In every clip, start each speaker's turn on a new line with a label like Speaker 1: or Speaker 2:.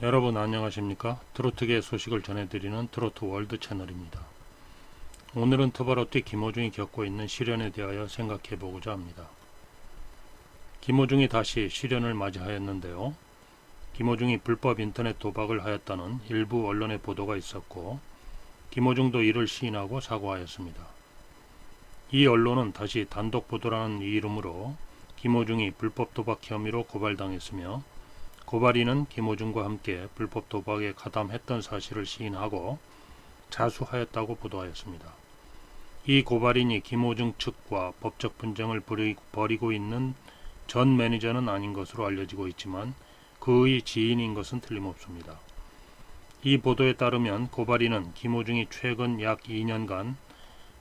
Speaker 1: 여러분 안녕하십니까? 트로트계 소식을 전해드리는 트로트 월드 채널입니다. 오늘은 트바로티 김호중이 겪고 있는 시련에 대하여 생각해보고자 합니다. 김호중이 다시 시련을 맞이하였는데요. 김호중이 불법 인터넷 도박을 하였다는 일부 언론의 보도가 있었고 김호중도 이를 시인하고 사과하였습니다. 이 언론은 다시 단독 보도라는 이름으로 김호중이 불법 도박 혐의로 고발당했으며 고발인은 김호중과 함께 불법 도박에 가담했던 사실을 시인하고 자수하였다고 보도하였습니다. 이 고발인이 김호중 측과 법적 분쟁을 벌이고 있는 전 매니저는 아닌 것으로 알려지고 있지만 그의 지인인 것은 틀림없습니다. 이 보도에 따르면 고발인은 김호중이 최근 약 2년간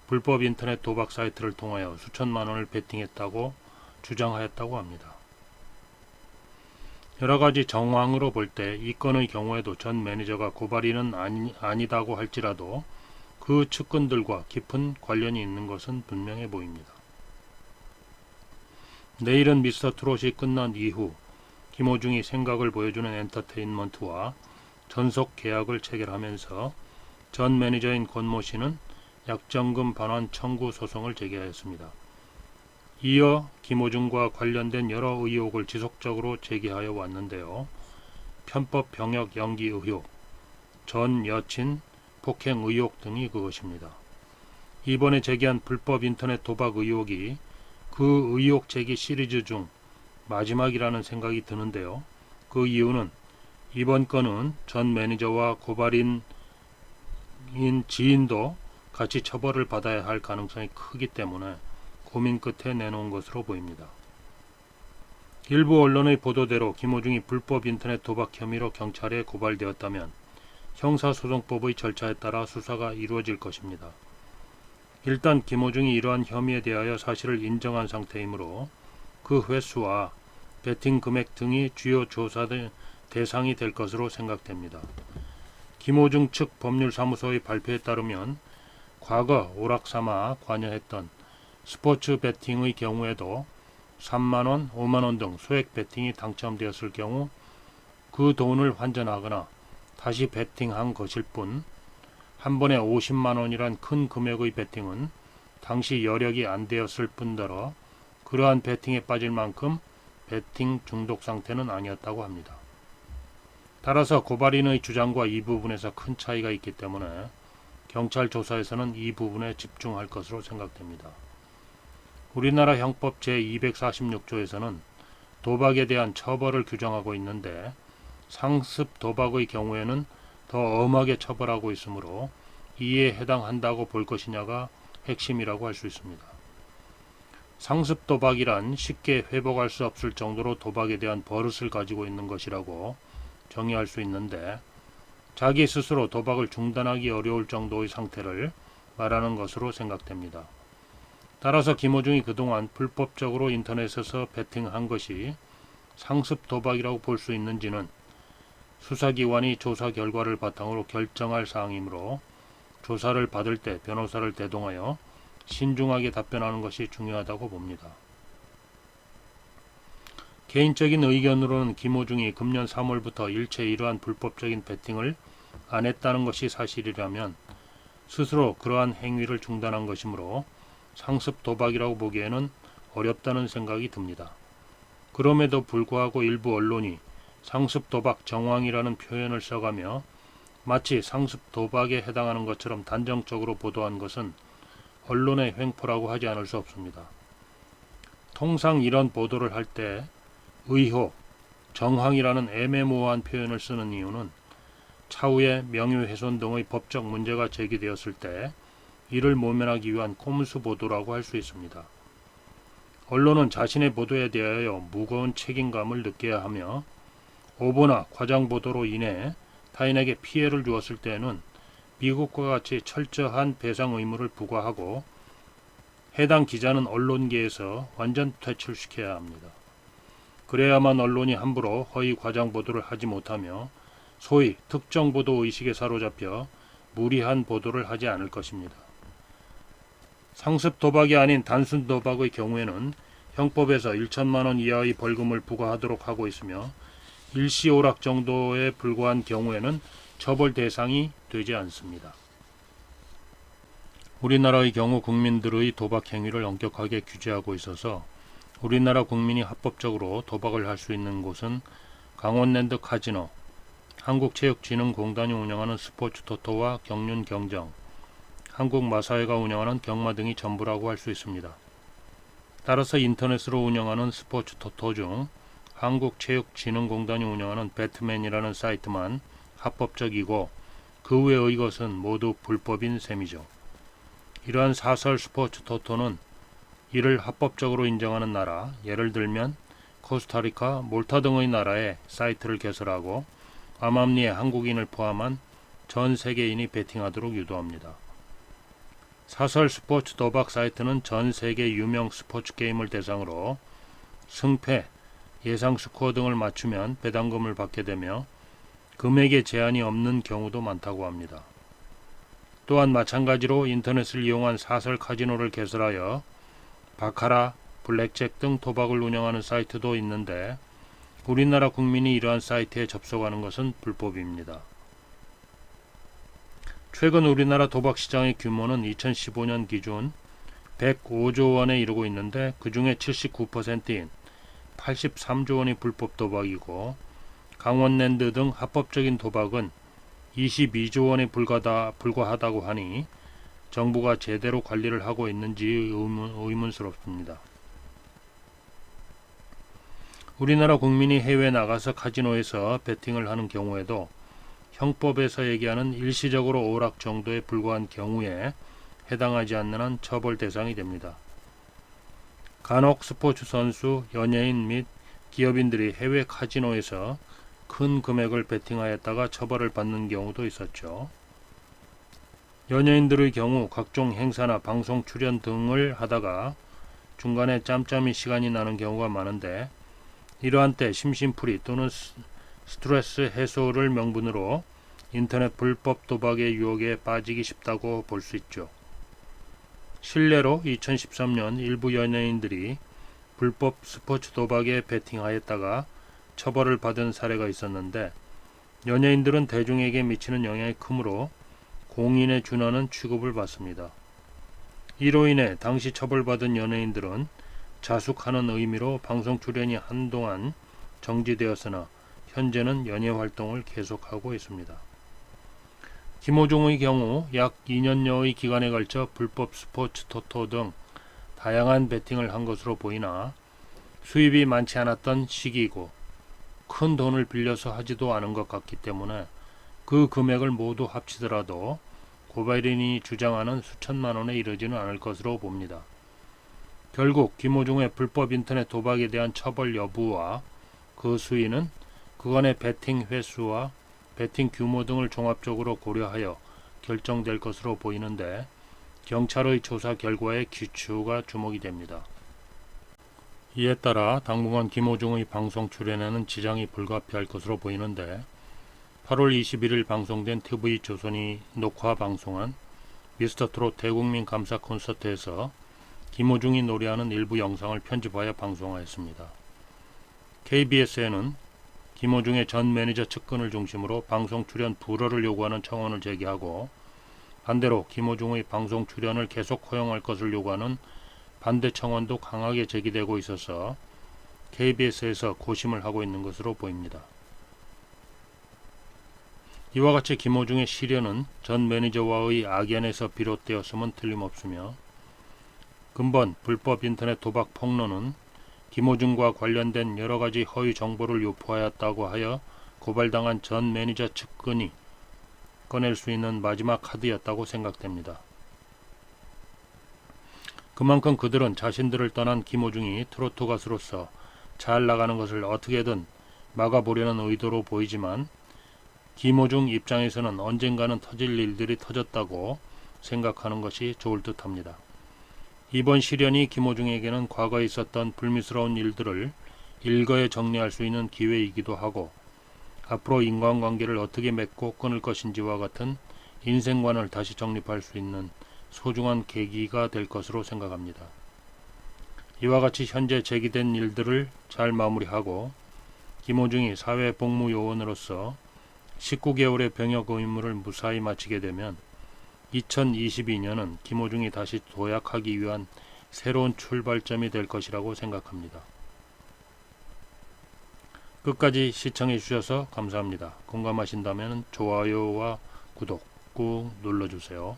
Speaker 1: 불법 인터넷 도박 사이트를 통하여 수천만 원을 베팅했다고 주장하였다고 합니다. 여러가지 정황으로 볼 때 이 건의 경우에도 전 매니저가 고발인은 아니다고 할지라도 그 측근들과 깊은 관련이 있는 것은 분명해 보입니다. 내일은 미스터 트롯이 끝난 이후 김호중이 생각을 보여주는 엔터테인먼트와 전속 계약을 체결하면서 전 매니저인 권모 씨는 약정금 반환 청구 소송을 제기하였습니다. 이어 김호중과 관련된 여러 의혹을 지속적으로 제기하여 왔는데요. 편법 병역 연기 의혹, 전 여친 폭행 의혹 등이 그것입니다. 이번에 제기한 불법 인터넷 도박 의혹이 그 의혹 제기 시리즈 중 마지막이라는 생각이 드는데요. 그 이유는 이번 건은 전 매니저와 고발인 지인도 같이 처벌을 받아야 할 가능성이 크기 때문에 고민 끝에 내놓은 것으로 보입니다. 일부 언론의 보도대로 김호중이 불법 인터넷 도박 혐의로 경찰에 고발되었다면 형사소송법의 절차에 따라 수사가 이루어질 것입니다. 일단 김호중이 이러한 혐의에 대하여 사실을 인정한 상태이므로 그 횟수와 베팅 금액 등이 주요 조사 대상이 될 것으로 생각됩니다. 김호중 측 법률사무소의 발표에 따르면 과거 오락삼아 관여했던 스포츠 베팅의 경우에도 3만원, 5만원 등 소액 베팅이 당첨되었을 경우 그 돈을 환전하거나 다시 베팅한 것일 뿐 한 번에 50만원이란 큰 금액의 베팅은 당시 여력이 안 되었을 뿐더러 그러한 베팅에 빠질 만큼 베팅 중독 상태는 아니었다고 합니다. 따라서 고발인의 주장과 이 부분에서 큰 차이가 있기 때문에 경찰 조사에서는 이 부분에 집중할 것으로 생각됩니다. 우리나라 형법 제246조에서는 도박에 대한 처벌을 규정하고 있는데 상습 도박의 경우에는 더 엄하게 처벌하고 있으므로 이에 해당한다고 볼 것이냐가 핵심이라고 할 수 있습니다. 상습 도박이란 쉽게 회복할 수 없을 정도로 도박에 대한 버릇을 가지고 있는 것이라고 정의할 수 있는데 자기 스스로 도박을 중단하기 어려울 정도의 상태를 말하는 것으로 생각됩니다. 따라서 김호중이 그동안 불법적으로 인터넷에서 베팅한 것이 상습 도박이라고 볼 수 있는지는 수사기관이 조사 결과를 바탕으로 결정할 사항이므로 조사를 받을 때 변호사를 대동하여 신중하게 답변하는 것이 중요하다고 봅니다. 개인적인 의견으로는 김호중이 금년 3월부터 일체 이러한 불법적인 베팅을 안 했다는 것이 사실이라면 스스로 그러한 행위를 중단한 것이므로 상습 도박이라고 보기에는 어렵다는 생각이 듭니다. 그럼에도 불구하고 일부 언론이 상습 도박 정황이라는 표현을 써가며 마치 상습 도박에 해당하는 것처럼 단정적으로 보도한 것은 언론의 횡포라고 하지 않을 수 없습니다. 통상 이런 보도를 할 때 의혹, 정황이라는 애매모호한 표현을 쓰는 이유는 차후에 명예훼손 등의 법적 문제가 제기되었을 때 이를 모면하기 위한 꼼수 보도라고 할 수 있습니다. 언론은 자신의 보도에 대하여 무거운 책임감을 느껴야 하며 오보나 과장 보도로 인해 타인에게 피해를 주었을 때에는 미국과 같이 철저한 배상 의무를 부과하고 해당 기자는 언론계에서 완전 퇴출시켜야 합니다. 그래야만 언론이 함부로 허위 과장 보도를 하지 못하며 소위 특정 보도 의식에 사로잡혀 무리한 보도를 하지 않을 것입니다. 상습 도박이 아닌 단순 도박의 경우에는 형법에서 1천만 원 이하의 벌금을 부과하도록 하고 있으며 일시 오락 정도에 불과한 경우에는 처벌 대상이 되지 않습니다. 우리나라의 경우 국민들의 도박 행위를 엄격하게 규제하고 있어서 우리나라 국민이 합법적으로 도박을 할 수 있는 곳은 강원랜드 카지노, 한국체육진흥공단이 운영하는 스포츠 토토와 경륜경정, 한국마사회가 운영하는 경마 등이 전부라고 할 수 있습니다. 따라서 인터넷으로 운영하는 스포츠 토토 중 한국체육진흥공단이 운영하는 배트맨이라는 사이트만 합법적이고 그 외의 것은 모두 불법인 셈이죠. 이러한 사설 스포츠 토토는 이를 합법적으로 인정하는 나라, 예를 들면 코스타리카, 몰타 등의 나라에 사이트를 개설하고 암암리에 한국인을 포함한 전 세계인이 베팅하도록 유도합니다. 사설 스포츠 도박 사이트는 전 세계 유명 스포츠 게임을 대상으로 승패, 예상 스코어 등을 맞추면 배당금을 받게 되며 금액에 제한이 없는 경우도 많다고 합니다. 또한 마찬가지로 인터넷을 이용한 사설 카지노를 개설하여 바카라, 블랙잭 등 도박을 운영하는 사이트도 있는데 우리나라 국민이 이러한 사이트에 접속하는 것은 불법입니다. 최근 우리나라 도박 시장의 규모는 2015년 기준 105조 원에 이르고 있는데 그 중에 79%인 83조 원이 불법 도박이고 강원랜드 등 합법적인 도박은 22조 원에 불과하다고 하니 정부가 제대로 관리를 하고 있는지 의문스럽습니다. 우리나라 국민이 해외 나가서 카지노에서 베팅을 하는 경우에도 형법에서 얘기하는 일시적으로 오락 정도에 불과한 경우에 해당하지 않는 한 처벌 대상이 됩니다. 간혹 스포츠 선수, 연예인 및 기업인들이 해외 카지노에서 큰 금액을 베팅하였다가 처벌을 받는 경우도 있었죠. 연예인들의 경우 각종 행사나 방송 출연 등을 하다가 중간에 짬짬이 시간이 나는 경우가 많은데 이러한 때 심심풀이 또는 스트레스 해소를 명분으로 인터넷 불법 도박의 유혹에 빠지기 쉽다고 볼 수 있죠. 실례로 2013년 일부 연예인들이 불법 스포츠 도박에 베팅하였다가 처벌을 받은 사례가 있었는데 연예인들은 대중에게 미치는 영향이 크므로 공인에 준하는 취급을 받습니다. 이로 인해 당시 처벌받은 연예인들은 자숙하는 의미로 방송 출연이 한동안 정지되었으나 현재는 연예 활동을 계속하고 있습니다. 김호중의 경우 약 2년여의 기간에 걸쳐 불법 스포츠 토토 등 다양한 베팅을 한 것으로 보이나 수입이 많지 않았던 시기이고 큰 돈을 빌려서 하지도 않은 것 같기 때문에 그 금액을 모두 합치더라도 고발인이 주장하는 수천만 원에 이르지는 않을 것으로 봅니다. 결국 김호중의 불법 인터넷 도박에 대한 처벌 여부와 그 수위는 그간의 베팅 횟수와 베팅 규모 등을 종합적으로 고려하여 결정될 것으로 보이는데 경찰의 조사 결과의 기추가 주목이 됩니다. 이에 따라 당분간 김호중의 방송 출연에는 지장이 불가피할 것으로 보이는데 8월 21일 방송된 TV조선이 녹화 방송한 미스터트롯 대국민 감사 콘서트에서 김호중이 노래하는 일부 영상을 편집하여 방송하였습니다. KBS에는 김호중의 전 매니저 측근을 중심으로 방송 출연 불허를 요구하는 청원을 제기하고 반대로 김호중의 방송 출연을 계속 허용할 것을 요구하는 반대 청원도 강하게 제기되고 있어서 KBS에서 고심을 하고 있는 것으로 보입니다. 이와 같이 김호중의 시련은 전 매니저와의 악연에서 비롯되었음은 틀림없으며 근본 불법 인터넷 도박 폭로는 김호중과 관련된 여러가지 허위 정보를 유포하였다고 하여 고발당한 전 매니저 측근이 꺼낼 수 있는 마지막 카드였다고 생각됩니다. 그만큼 그들은 자신들을 떠난 김호중이 트로트 가수로서 잘 나가는 것을 어떻게든 막아보려는 의도로 보이지만 김호중 입장에서는 언젠가는 터질 일들이 터졌다고 생각하는 것이 좋을 듯합니다. 이번 시련이 김호중에게는 과거에 있었던 불미스러운 일들을 일거에 정리할 수 있는 기회이기도 하고 앞으로 인간관계를 어떻게 맺고 끊을 것인지와 같은 인생관을 다시 정립할 수 있는 소중한 계기가 될 것으로 생각합니다. 이와 같이 현재 제기된 일들을 잘 마무리하고 김호중이 사회복무요원으로서 19개월의 병역 의무를 무사히 마치게 되면 2022년은 김호중이 다시 도약하기 위한 새로운 출발점이 될 것이라고 생각합니다. 끝까지 시청해 주셔서 감사합니다. 공감하신다면 좋아요와 구독 꾹 눌러주세요.